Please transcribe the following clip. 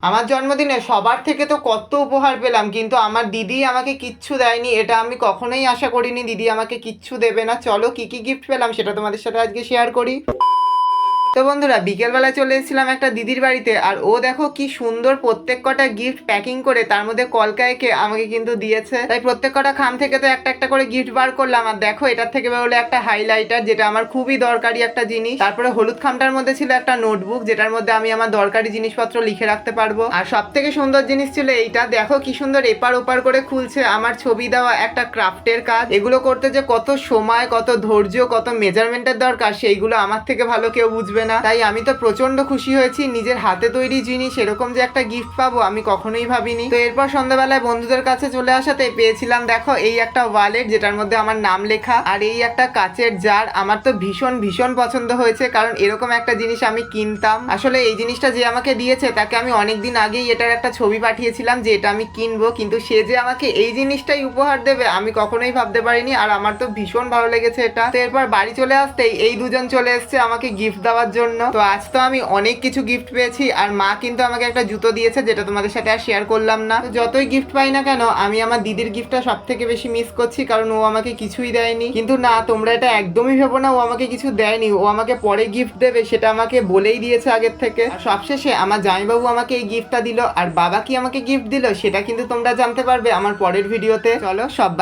আমার জন্মদিনে সবার থেকে তো কত উপহার পেলাম, কিন্তু আমার দিদি আমাকে কিচ্ছু দেয়নি। এটা আমি কখনোই আশা করিনি দিদি আমাকে কিচ্ছু দেবে না। চলো কি কি গিফট পেলাম সেটা তোমাদের সাথে আজকে শেয়ার করি। তো বন্ধুরা, বিকেলবেলা চলে এসেছিলাম একটা দিদির বাড়িতে, আর ও দেখো কি সুন্দর প্রত্যেক কটা গিফট প্যাকিং করে তার মধ্যে কলকা এঁকে আমাকে কিন্তু দিয়েছে। তাই প্রত্যেক কটা খাম থেকে তো একটা একটা করে গিফট বার করলাম। আর দেখো এটার থেকে বেরোলো একটা হাইলাইটার, যেটা আমার খুবই দরকারি একটা জিনিস। তারপরে হলুদ খামটার মধ্যে ছিল একটা নোটবুক, যেটার মধ্যে আমি আমার দরকারি জিনিসপত্র লিখে রাখতে পারবো। আর সব থেকে সুন্দর জিনিস ছিল এইটা, দেখো কি সুন্দর এপার ওপার করে খুলছে আমার ছবি দেওয়া একটা ক্রাফটের কাজ। এগুলো করতে যে কত সময়, কত ধৈর্য, কত মেজারমেন্টের দরকার, সেইগুলো আমার থেকে ভালো কেউ বুঝবে না। তাই আমি তো প্রচন্ড খুশি হয়েছি। নিজের হাতে তৈরি জিনিস এরকম যে একটা গিফট পাবো আমি কখনোই ভাবিনি। তো এরপর সন্ধ্যাবেলায় বন্ধুদের কাছে চলে আসাতে পেয়েছিলাম দেখো এই একটা ওয়ালেট, যেটার মধ্যে আমার নাম লেখা, আর এই একটা কাচের জার। আমার তো ভীষণ ভীষণ পছন্দ হয়েছে, কারণ এরকম একটা জিনিস আমি কিনতাম। আসলে এই জিনিসটা যে আমাকে দিয়েছে তাকে আমি অনেকদিন আগেই এটার একটা ছবি পাঠিয়েছিলাম যে এটা আমি কিনবো, কিন্তু সে যে আমাকে এই জিনিসটাই উপহার দেবে আমি কখনোই ভাবতে পারিনি। আর আমার তো ভীষণ ভালো লেগেছে এটা। তো এরপর বাড়ি চলে আসতেই এই দুজন চলে এসছে আমাকে গিফট দেওয়ার জন্য। তো আজ তো আমি অনেক কিছু গিফট পেয়েছি, আর মা কিন্তু আমাকে একটা জুতো দিয়েছে, যেটা তোমাদের সাথে আর শেয়ার করলাম না। যতই গিফট পাই না কেন, আমি আমার দিদির গিফটটা সব থেকে বেশি মিস করছি, কারণ ও আমাকে কিছুই দেয়নি। কিন্তু না, তোমরা এটা একদমই ভেবো না ও আমাকে কিছু দেয়নি, ও আমাকে পরে গিফট দেবে সেটা আমাকে বলেই দিয়েছে আগের থেকে। আর সবশেষে আমার জামাইবাবু আমাকে এই গিফটটা দিল, আর বাবা কি আমাকে গিফট দিল সেটা কিন্তু তোমরা জানতে পারবে আমার পরের ভিডিওতে। চলো সবাই